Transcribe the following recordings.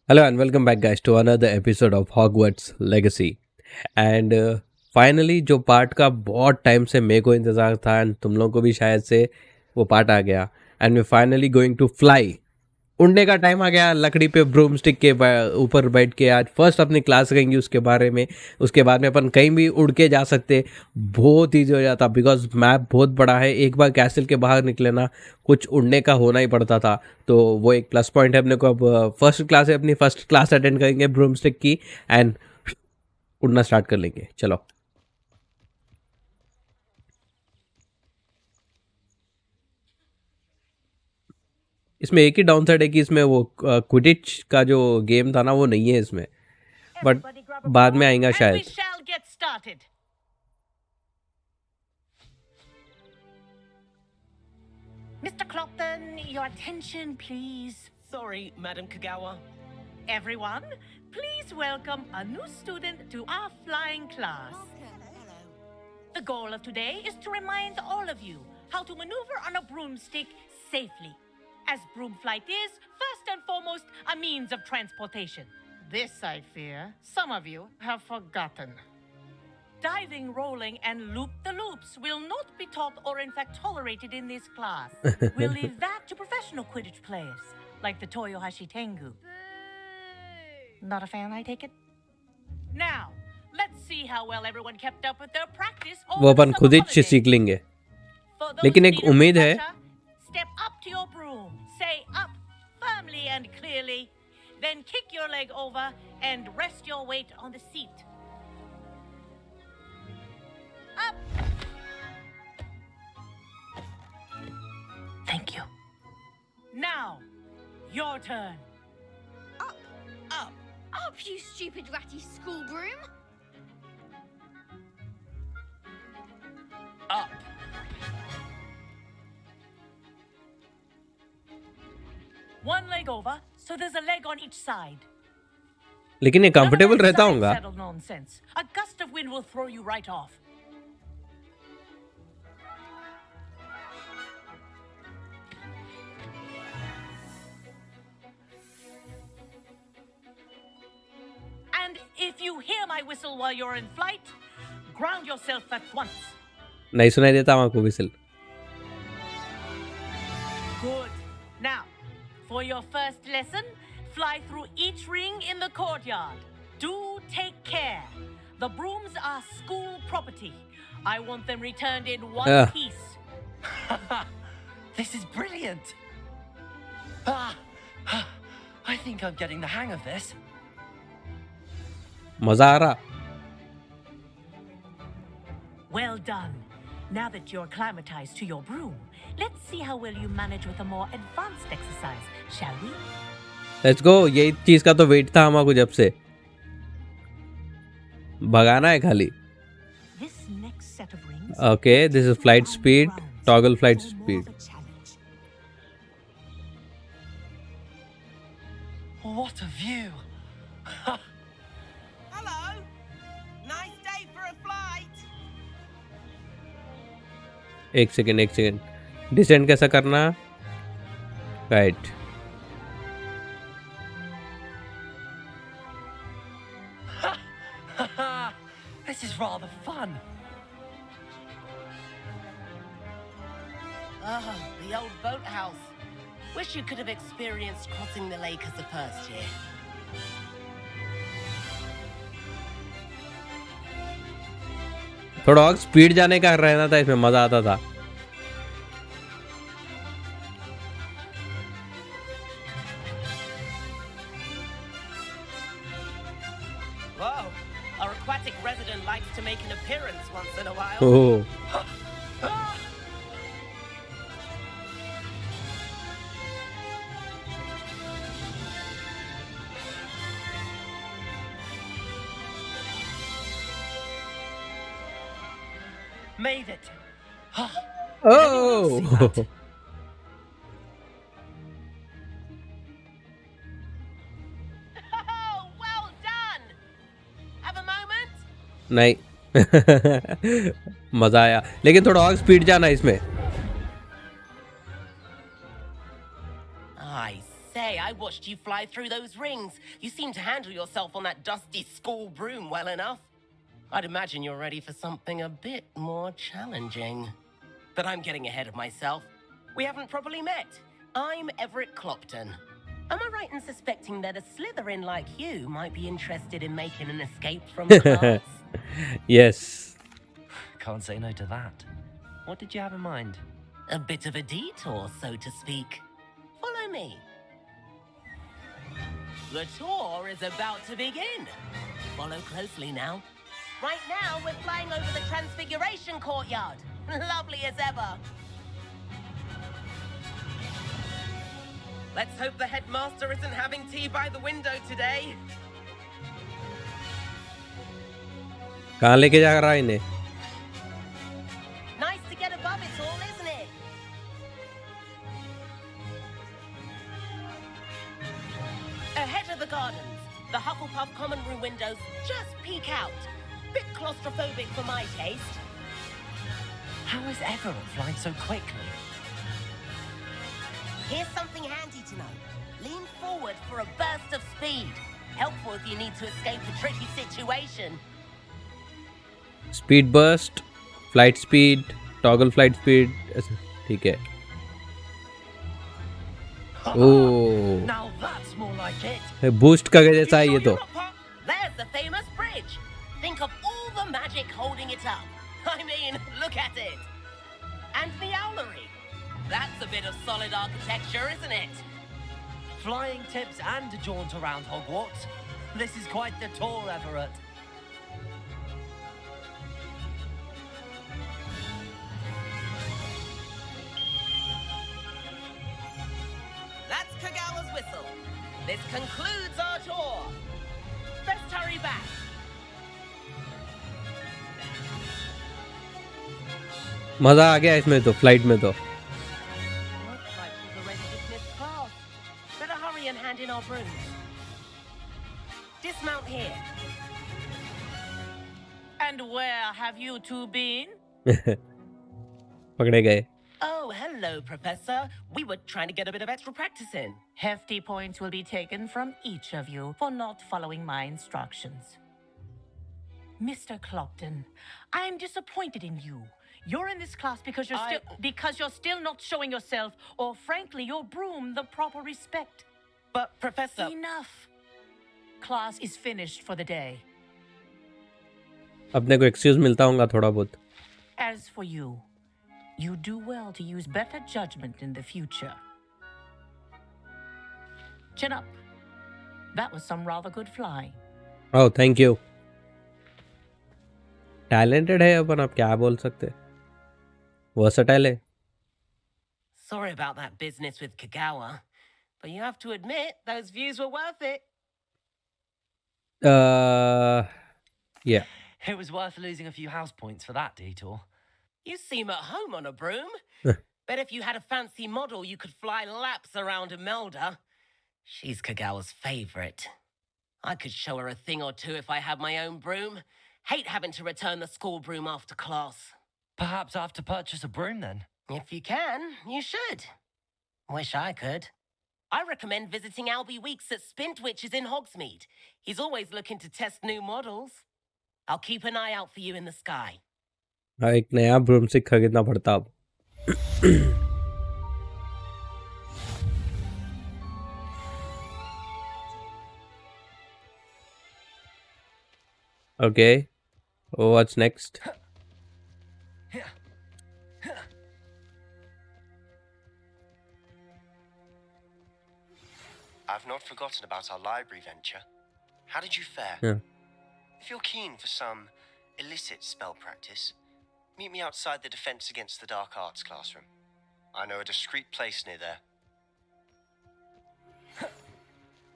Hello and welcome back, guys, to another episode of Hogwarts Legacy. And finally जो part का बहुत time से मेरे को इंतज़ार था एंड तुम लोगों को भी शायद से वो पार्ट आ गया and we finally going to fly. उड़ने का टाइम आ गया, लकड़ी पे ब्रूम स्टिक के ऊपर बैठ के आज फर्स्ट अपनी क्लास करेंगे उसके बारे में। उसके बाद में अपन कहीं भी उड़ के जा सकते, बहुत ईजी हो जाता बिकॉज मैप बहुत बड़ा है। एक बार कैसल के बाहर निकले ना, कुछ उड़ने का होना ही पड़ता था, तो वो एक प्लस पॉइंट है अपने को। अब फर्स्ट क्लास है, अपनी फर्स्ट क्लास अटेंड करेंगे ब्रूम स्टिक की एंड उड़ना स्टार्ट कर लेंगे। चलो। इसमें एक ही डाउन साइड है कि इसमें वो क्विडिच का जो गेम था ना वो नहीं है इसमें, बट बाद में आएगा शायद। Mr. Clopton, your attention, please. Sorry, Madam Kagawa. Everyone, please welcome a new student to our flying class. The goal of today is to remind all of you how to maneuver on a broomstick safely, as broom flight is, first and foremost, a means of transportation. This, I fear, some of you have forgotten. Diving, rolling, and loop-the-loops will not be taught or in fact tolerated in this class. We'll leave that to professional Quidditch players, like the Toyohashi Tengu. Not a fan, I take it? Now, let's see how well everyone kept up with their practice वो over the अपन खुद summer ही सीख holidays. लेंगे, For those लेकिन who एक need a उम्मीद है। refresher, step up to your broom, say up firmly and clearly, then kick your leg over and rest your weight on the seat. Up. Thank you. Now, your turn. Up, you stupid ratty school broom! Up. One leg over, so there's a leg on each side. लेकिन ये None of comfortable that रहता side होगा। saddle nonsense. A gust of wind will throw you right off. And if you hear my whistle while you're in flight, ground yourself at once. नहीं सुनाई देता वहाँ को whistle. Good. Now, for your first lesson, fly through each ring in the courtyard. Do take care. The brooms are school property. I want them returned in one piece. This is brilliant. I think I'm getting the hang of this. मजा आ रहा। Well done. Now that you're acclimatized to your broom, let's see how well you manage with a more advanced exercise, shall we? Let's go. यही चीज का तो wait था हमारे को जब से। भगाना है खाली। This next set of rings. Okay, this is flight speed, toggle flight More speed. of a challenge. What a view. Hello. Nice day for a flight. एक सेकेंड। डिसेंड कैसा करना? Right. This is rather fun. Oh, the old boathouse. Wish you could have experienced crossing the lake as a first year. थोड़ा और speed जाने का रहना था, इसमें मजा आता था। Whoa. Our aquatic resident likes to make an appearance once in a while. Oh, Made it. Oh. Oh, well done. Have a moment? नहीं। मजा आया, लेकिन थोड़ा और स्पीड जाना इसमें। I say, I was watched you fly through those rings. You seem to handle yourself on that dusty school broom well enough. I'd imagine you're ready for something a bit more challenging. But I'm getting ahead of myself. We haven't properly met. I'm Everett Clopton. Am I right in suspecting that a Slytherin like you might be interested in making an escape from class? Yes. Can't say no to that. What did you have in mind? A bit of a detour, so to speak. Follow me. The tour is about to begin. Follow closely now. Right now, we're flying over the Transfiguration Courtyard. Lovely as ever. Let's hope the headmaster isn't having tea by the window today. कहाँ लेके जा रहा है इन्हें? Nice to get above it all, isn't it? Ahead of the gardens, the Hufflepuff common room windows just peek out. Bit claustrophobic for my taste. How is Everett flying so quickly? Here's something handy to know. Lean forward for a burst of speed. Helpful if you need to escape a tricky situation. Speed burst, flight speed, toggle flight speed. ठीक है. Oh. Now that's more like it. Boost का जैसा है ये तो. There's the famous bridge. Think of all the magic holding it up. I mean, look at it. And the owlery. That's a bit of solid architecture, isn't it? Flying tips and a jaunt around Hogwarts. This is quite the tour, Everett. That's Kagawa's whistle. This concludes our tour. Best hurry back. मजा आ गया इसमें तो flight में तो. Looks like she's already dismissed class. Better hurry and hand in our brooms. Dismount here. And where have you two been? पकड़े गए. Oh, hello, Professor. We were trying to get a bit of extra practice in. Hefty points will be taken from each of you for not following my instructions. Mr. Clopton, I am disappointed in you. You're in this class because you're still not showing yourself, or frankly, your broom the proper respect. But, Professor... Enough. Class is finished for the day. अपने को excuse मिलता होगा थोड़ा बहुत. As for you, you do well to use better judgment in the future. Chin up. That was some rather good flying. Oh, thank you. Talented है अपन, आप क्या बोल सकते. वर्सेटाइल है. Sorry about that business with Kagawa, but you have to admit those views were worth it. Yeah. It was worth losing a few house points for that detour. You seem at home on a broom. Bet if you had a fancy model, you could fly laps around Imelda. She's Kagawa's favorite. I could show her a thing or two if I had my own broom. Hate having to return the school broom after class. Perhaps I have to purchase a broom then. If you can, you should. Wish I could. I recommend visiting Albie Weeks at Spintwitches in Hogsmeade. He's always looking to test new models. I'll keep an eye out for you in the sky. हाँ, एक नया ब्रूमस्टिक खरीदना पड़ता अब. Okay. What's next? I've not forgotten about our library venture. How did you fare? Yeah. If you're keen for some illicit spell practice, meet me outside the Defense Against the Dark Arts classroom. I know a discreet place near there.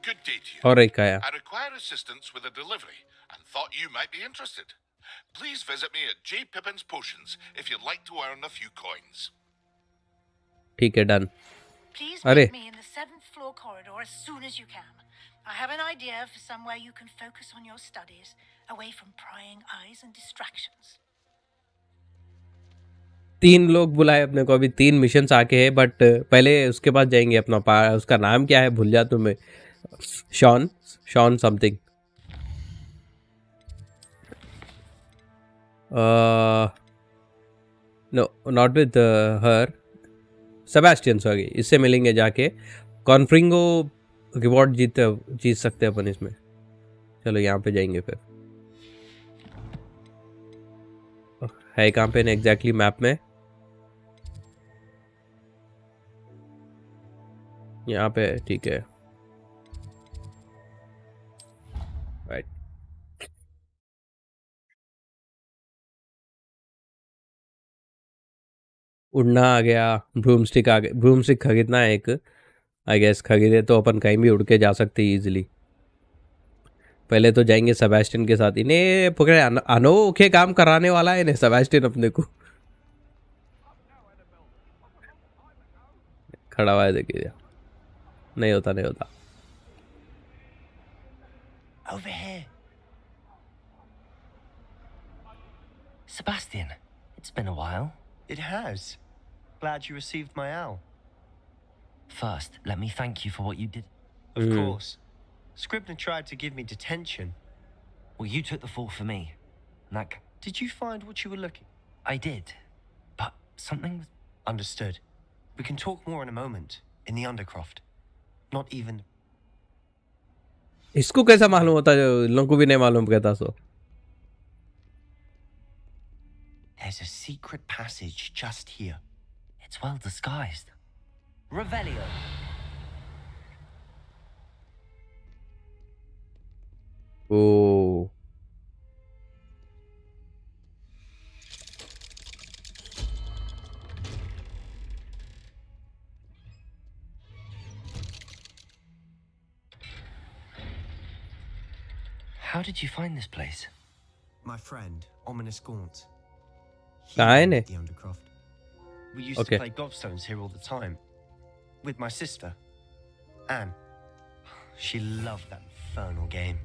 Good day to you. और एक आया. I require assistance with a delivery and thought you might be interested. Please visit me at J. Pippin's Potions if you'd like to earn a few coins. ठीक है, done. Please अरे. meet me in the 7th floor corridor as soon as you can. I have an idea for somewhere you can focus on your studies, away from prying eyes and distractions. 3 लोग बुलाए अपने को, अभी 3 missions आके हैं, but पहले उसके पास जाएंगे अपना उसका नाम क्या है भूल जा तुम्हें, Sean, Sean something, no not with her, Sebastian, sorry, इससे मिलेंगे जाके, कॉन्फ्रिंगो रिवॉर्ड जीत सकते हैं अपन इसमें। चलो यहाँ पे जाएंगे फिर, है कहाँ पे एग्जैक्टली मैप में, यहाँ पे, ठीक है, राइट। उड़ना आ गया, ब्रूमस्टिक आ गया, ब्रूमस्टिक खरीदना है एक, आई गेस खरीदे तो अपन कहीं भी उड़ के जा सकते हैं इजीली। पहले तो जाएंगे सेबेस्टियन के साथ, इन्हें पकड़े, अनोखे काम कराने वाला है इन्हें सेबेस्टियन अपने को, खड़ा हुआ है देखिए, नहीं होता नहीं होता। Over here. Sebastian, it's been a while. It has. Glad you received my owl. First, let me thank you for what you did. Of course. Scribner tried to give me detention. Well, you took the fall for me. And that... Did you find what you were looking? I did. But something was... Understood. We can talk more in a moment. In the Undercroft. Not even... इसको कैसा मालूम होता है, इन लोगों को भी नहीं मालूम कहता सो। There's a secret passage just here. It's well disguised. Revelio. O How did you find this place? My friend, Ominous Gaunt. He कहाँ है ने? made the Undercroft. We used Okay. to play gobstones here all the time. With my sister, Anne. She loved that infernal game.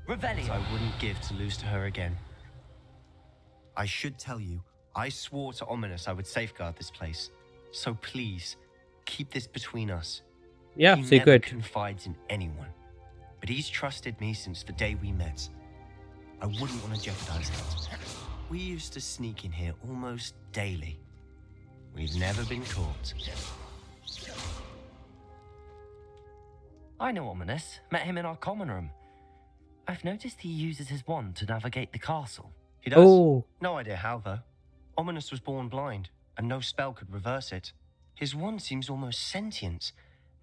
Revelio. I wouldn't give to lose to her again. I should tell you, I swore to Ominous I would safeguard this place. So please, keep this between us. या He never secret, confides in anyone. But he's trusted me since the day we met. I wouldn't want to jeopardize that. We used to sneak in here almost daily. We've never been caught. I know Ominous. Met him in our common room. I've noticed he uses his wand to navigate the castle. He does? Oh. No idea how, though. Ominous was born blind, and no spell could reverse it. His wand seems almost sentient.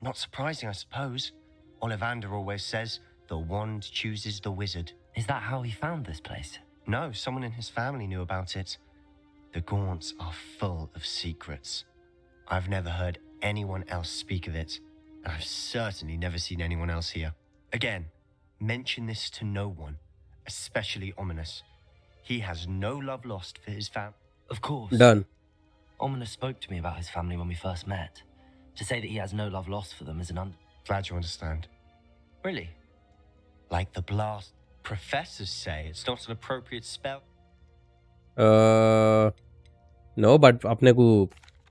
Not surprising, I suppose. Ollivander always says, the wand chooses the wizard. Is that how he found this place? No, someone in his family knew about it. The Gaunts are full of secrets. I've never heard anyone else speak of it, and I've certainly never seen anyone else here. Again, mention this to no one, especially Ominous. He has no love lost for his family. Of course. Done. Ominous spoke to me about his family when we first met. To say that he has no love lost for them is an Glad you understand. Really? Like the blast. Professors say it's not an appropriate spell. No but अपने को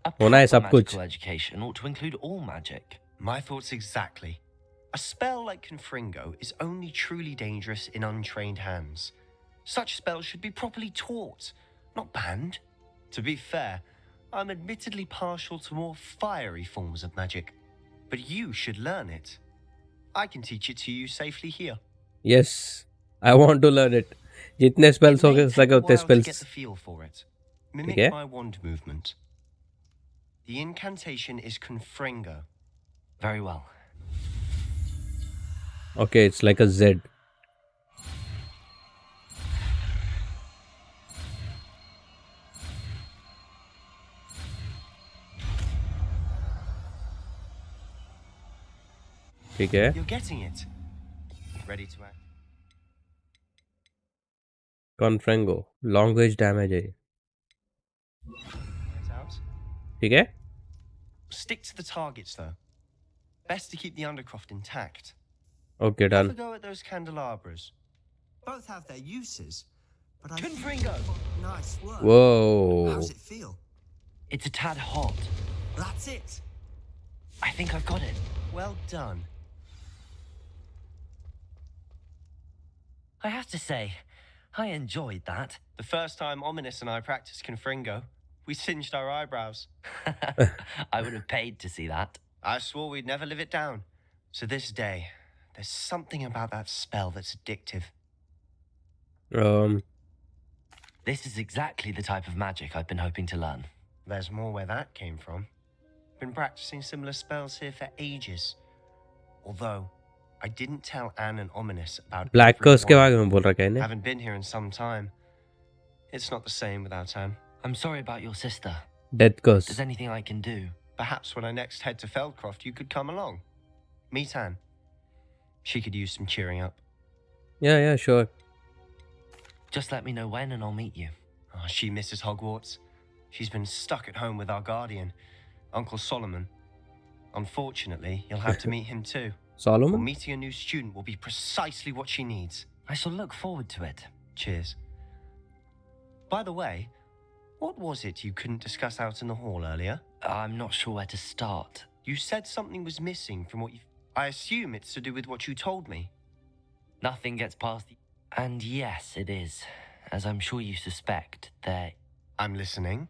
A होना है proper सब कुछ। magical education ought to include all magic. My thoughts exactly. A spell like Confringo is only truly dangerous in untrained hands. Such spells should be properly taught, not banned. To be fair, I'm admittedly partial to more fiery forms of magic, but you should learn it. I can teach it to you safely here. Yes, I want to learn it. जितने spells हो It may सके take a उतने while to get spells. the feel for it. Mimic Okay. my wand movement. The incantation is Confringo. Very well. Okay, it's like a Z. ठीक है, You're getting it. Ready to act? Confringo, long range damage है, Get out. ठीक है। Stick to the targets, though. Best to keep the Undercroft intact. Okay Have a done. go at those candelabras. Both have their uses, but I Confringo! nice work. Whoa. How's it feel? It's a tad hot. That's it. I think I've got it. Well done. I have to say, I enjoyed that. The first time Ominous and I practiced Confringo, we singed our eyebrows. I would have paid to see that. I swore we'd never live it down. To this day, there's something about that spell that's addictive. This is exactly the type of magic I've been hoping to learn. There's more where that came from. Been practicing similar spells here for ages. Although, I didn't tell Anne and Ominous about black every कर्स के one. बारे में बोल रखा है इन्हें. Haven't been here in some time. It's not the same without Anne. I'm sorry about your sister. Death curse. There's anything I can do? Perhaps when I next head to Feldcroft, you could come along. Meet Anne. She could use some cheering up. Yeah, sure. Just let me know when and I'll meet you. Oh, she misses Hogwarts. She's been stuck at home with our guardian, Uncle Solomon. Unfortunately, you'll have to meet him too. Well, Solomon? meeting a new student will be precisely what she needs. I shall look forward to it. Cheers. By the way, what was it you couldn't discuss out in the hall earlier? I'm not sure where to start. You said something was missing from what you... I assume it's to do with what you told me. Nothing gets past the... And yes, it is. As I'm sure you suspect, there... I'm listening.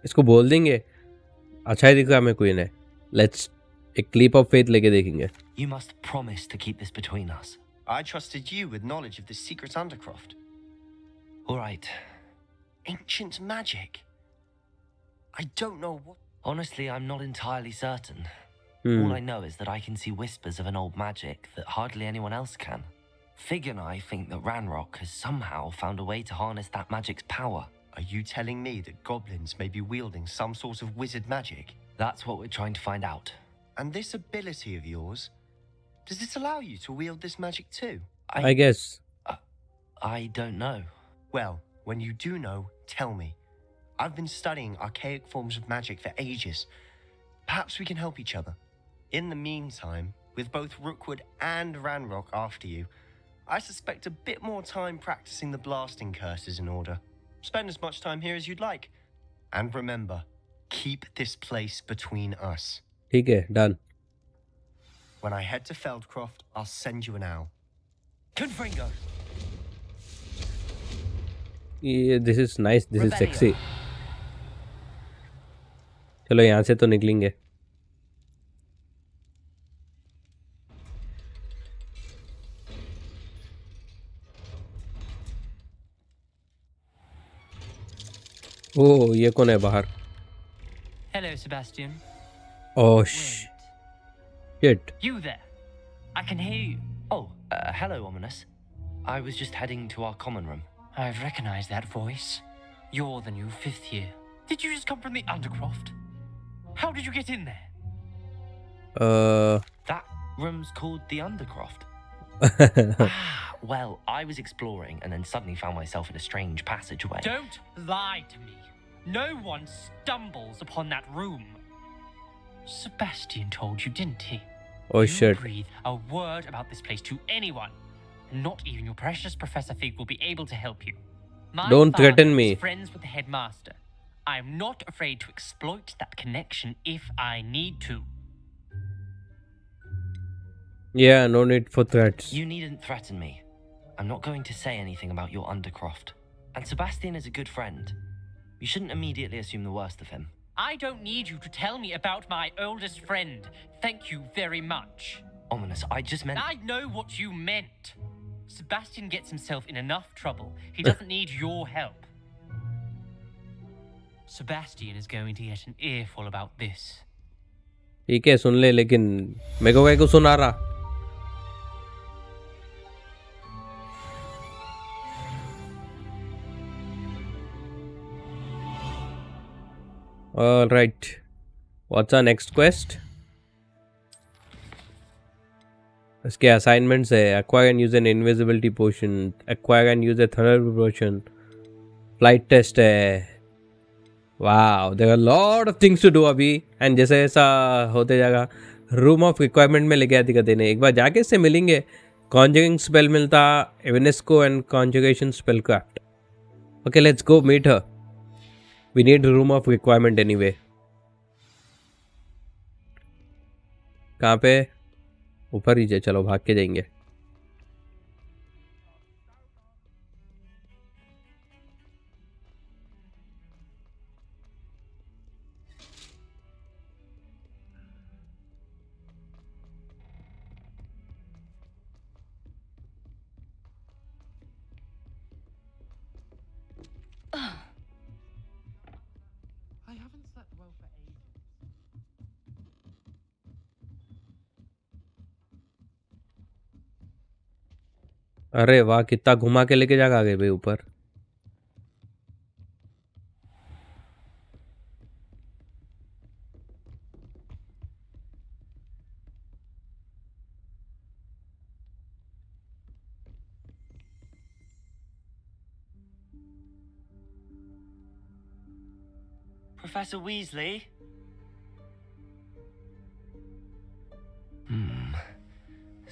इसको बोल देंगे. अच्छा ही दिख रहा है मेरे को इन्हें. Let's एक leap of faith लेके देखेंगे. You must promise to keep this between us. I trusted you with knowledge of the secret Undercroft. All right. Ancient magic. I don't know what... Honestly, I'm not entirely certain. Hmm. All I know is that I can see whispers of an old magic that hardly anyone else can. Fig and I think that Ranrock has somehow found a way to harness that magic's power. Are you telling me that goblins may be wielding some sort of wizard magic? That's what we're trying to find out. And this ability of yours, does it allow you to wield this magic too? I guess. I don't know. Well, when you do know, tell me. I've been studying archaic forms of magic for ages. Perhaps we can help each other. In the meantime, with both Rookwood and Ranrock after you, I suspect a bit more time practicing the blasting curses in order. Spend as much time here as you'd like. And remember, keep this place between us. ठीक है, done. When I head to Feldcroft, I'll send you an owl. Confringo! Yeah, this is nice. This is Revelio. sexy. चलो यहाँ से तो निकलेंगे. ओह, ये कौन है बाहर? Hello, Sebastian. Oh Wait. shit. You there? I can hear you. Oh, hello, Ominous. I was just heading to our common room. I've recognized that voice. You're the new fifth year. Did you just come from the Undercroft? How did you get in there? That room's called the Undercroft. Well, I was exploring and then suddenly found myself in a strange passageway. Don't lie to me. No one stumbles upon that room. Sebastian told you, didn't he? Oh You shit. breathe a word about this place to anyone, and not even your precious Professor Fig will be able to help you. My Don't father threaten is me. friends with the headmaster. I am not afraid to exploit that connection if I need to. Yeah, no need for threats. You needn't threaten me. I'm not going to say anything about your Undercroft. And Sebastian is a good friend. You shouldn't immediately assume the worst of him. I don't need you to tell me about my oldest friend. Thank you very much. Ominous, I just meant... I know what you meant. Sebastian gets himself in enough trouble. He doesn't need your help. Sebastian is going to get an earful about this. ठीक है, सुन ले, लेकिन मेरे को क्या को सुना रहा? All right. What's our next quest? इसके assignments है acquire and use an invisibility potion, acquire and use a thermal potion, flight test है. Wow, there are a lot of things to do अभी. and जैसे ऐसा होते जाएगा, room of requirement में लेके आती का देने. एक बार जाके इससे मिलेंगे. conjuring spell मिलता Evanesco and conjugation spellcraft. Okay, let's go meet her. We need room of requirement anyway. कहाँ पे? ऊपर ही चलो भाग के जाएंगे. अरे वाह कितना घुमा के लेके जागा गए भाई ऊपर. Professor Weasley?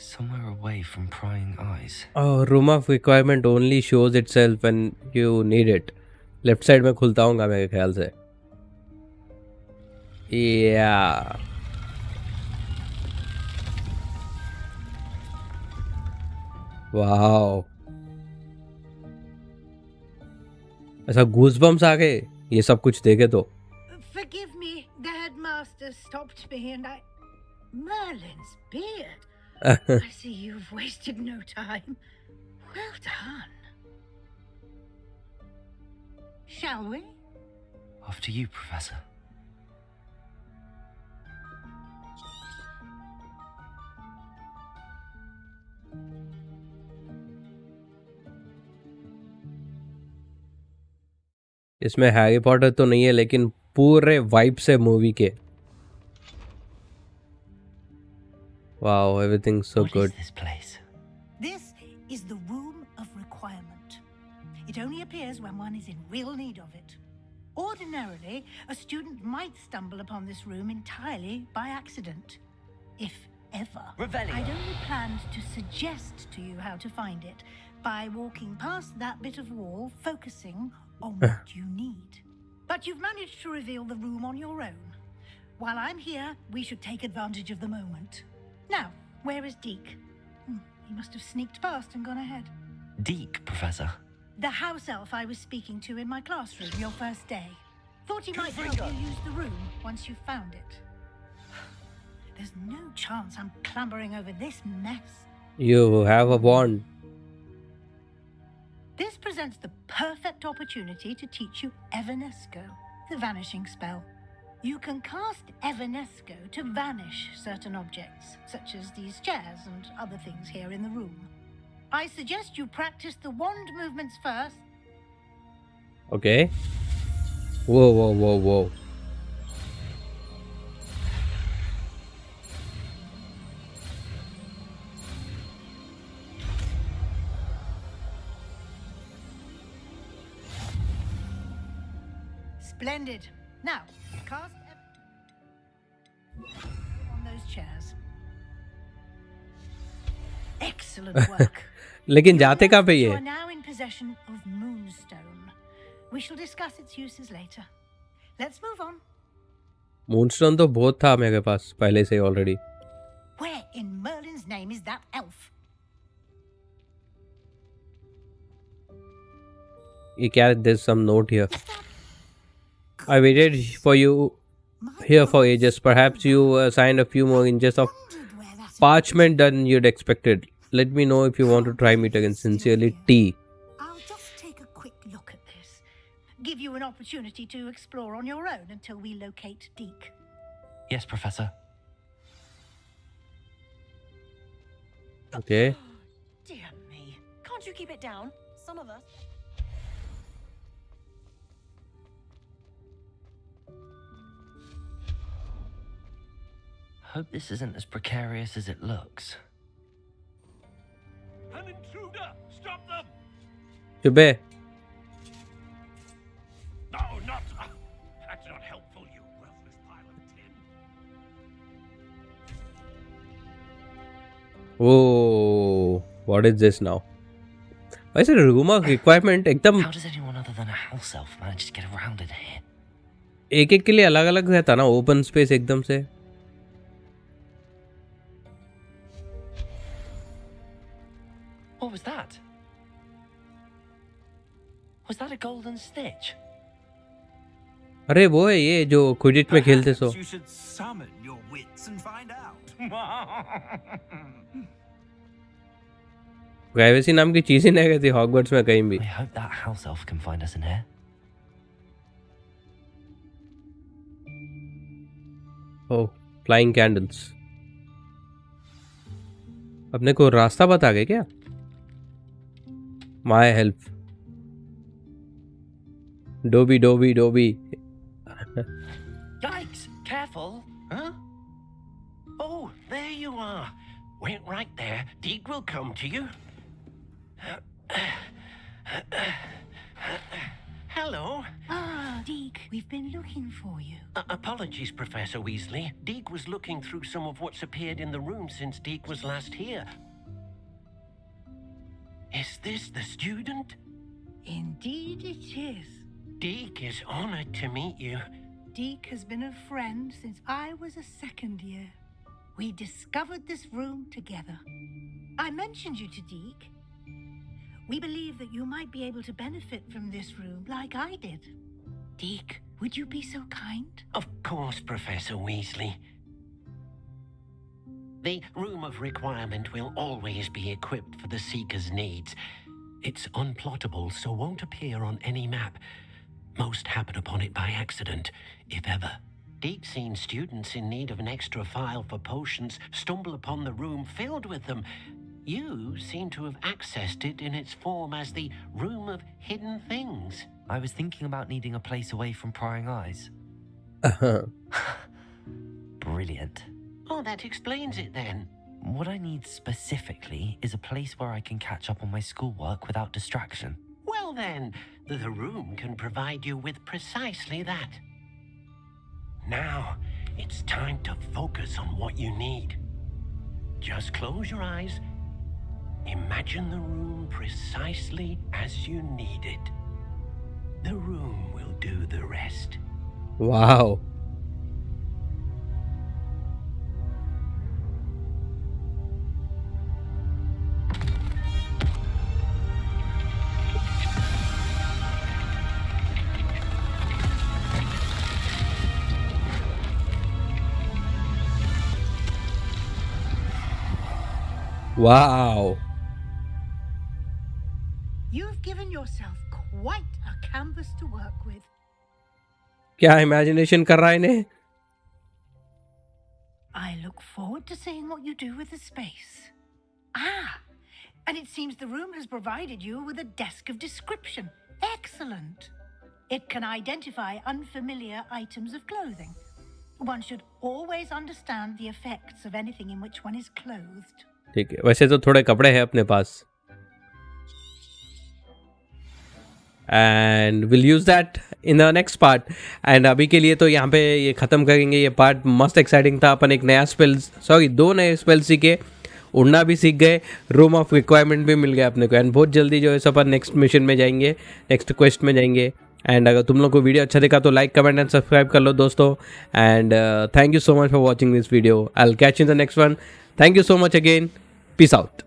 Somewhere away from prying eyes. Oh, room of requirement only shows itself when you need it. Left side में खुलता होगा मेरे ख्याल से. Yeah. Wow. ऐसा गूज़बम्स आ गए ये सब कुछ देखे तो. Forgive me, the headmaster stopped me and I... Merlin's beard. I see you've wasted no time. Well done. Shall we? After you, Professor. इसमें हैरी पॉटर तो नहीं है लेकिन पूरे वाइब से मूवी के. Wow, everything's so What good. is this place? This is the Room of Requirement. It only appears when one is in real need of it. Ordinarily, a student might stumble upon this room entirely by accident. If ever. Revelio. I'd only planned to suggest to you how to find it by walking past that bit of wall, focusing on what you need. But you've managed to reveal the room on your own. While I'm here, we should take advantage of the moment. Now, where is Deke? He must have sneaked past and gone ahead. Deke, Professor. The house elf I was speaking to in my classroom your first day. Thought he might help you use the room once you found it. There's no chance I'm clambering over this mess. You have a wand. This presents the perfect opportunity to teach you Evanesco, the vanishing spell. You can cast Evanesco to vanish certain objects, such as these chairs and other things here in the room. I suggest you practice the wand movements first. Okay. Whoa. Splendid. Now, cast on those chairs. Excellent work. लेकिन जाते कहाँ पे You ये? are now in possession of Moonstone. We shall discuss its uses later. Let's move on. Moonstone तो बहुत था मेरे पास पहले से already. Where in Merlin's name is that elf? ये क्या? There's some note here. I waited for you here for ages. Perhaps you signed a few more inches of parchment than you'd expected. Let me know if you want to try me again. Sincerely, T. I'll just take a quick look at this. Give you an opportunity to explore on your own until we locate Deke. Yes, Professor. Okay. Dear me. Can't you keep it down? Some of us. Hope this isn't as precarious as it looks. An intruder! Stop them! चुपे. No, not... that's not helpful, you worthless pile of tin. Oh. What is this now? वैसे room of requirement एकदम How does anyone other than a house elf manage to get around in here? एक एक के लिए अलग अलग रहता ना, ओपन स्पेस एकदम से. What was that? Was that a golden stitch? अरे वो है ये जो क्विडिच में खेलते सो. Perhaps you should summon your wits and find out. Privacy नाम की चीज ही नहीं रहती हॉगवर्ट्स में कहीं भी. I hope that house elf can find us in here. Oh, flying candles. अपने को रास्ता बता गए क्या? My help. Dobby Dobby Dobby. Yikes! Careful! Huh? Oh, there you are. Wait right there. Deke will come to you. Hello. Ah, Deke, we've been looking for you. Apologies, Professor Weasley. Deke was looking through some of what's appeared in the room since Deke was last here. Is this the student? Indeed it is. Deke is honored to meet you. Deke has been a friend since I was a second year. We discovered this room together. I mentioned you to Deke. We believe that you might be able to benefit from this room like I did. Deke, would you be so kind? Of course, Professor Weasley. The Room of Requirement will always be equipped for the Seeker's needs. It's unplottable, so won't appear on any map. Most happen upon it by accident, if ever. Deke's seen students in need of an extra file for potions stumble upon the room filled with them. You seem to have accessed it in its form as the Room of Hidden Things. I was thinking about needing a place away from prying eyes. Brilliant. Oh, that explains it then. What I need specifically is a place where I can catch up on my schoolwork without distraction. Well then, the room can provide you with precisely that. Now, it's time to focus on what you need. Just close your eyes. Imagine the room precisely as you need it. The room will do the rest. Wow. Wow. You've given yourself quite a canvas to work with. क्या imagination कर रहा है इन्हें? I look forward to seeing what you do with the space. Ah, and it seems the room has provided you with a desk of description. Excellent. It can identify unfamiliar items of clothing. One should always understand the effects of anything in which one is clothed. ठीक है, वैसे तो थोड़े कपड़े हैं अपने पास. And we'll use that in the next part. And अभी के लिए तो यहाँ पे ये ख़त्म करेंगे. ये पार्ट मस्त एक्साइटिंग था. अपन एक नया दो नए स्पेल सीखे, उड़ना भी सीख गए, रूम ऑफ रिक्वायरमेंट भी मिल गया अपने को. एंड बहुत जल्दी जो है सब अपन नेक्स्ट मिशन में जाएंगे, नेक्स्ट क्वेस्ट में जाएंगे. एंड अगर तुम लोग को वीडियो अच्छा दिखा तो लाइक, कमेंट एंड सब्सक्राइब कर लो दोस्तों. And thank you so much for watching this video. I will catch in the next one. Thank you so much again. Peace out.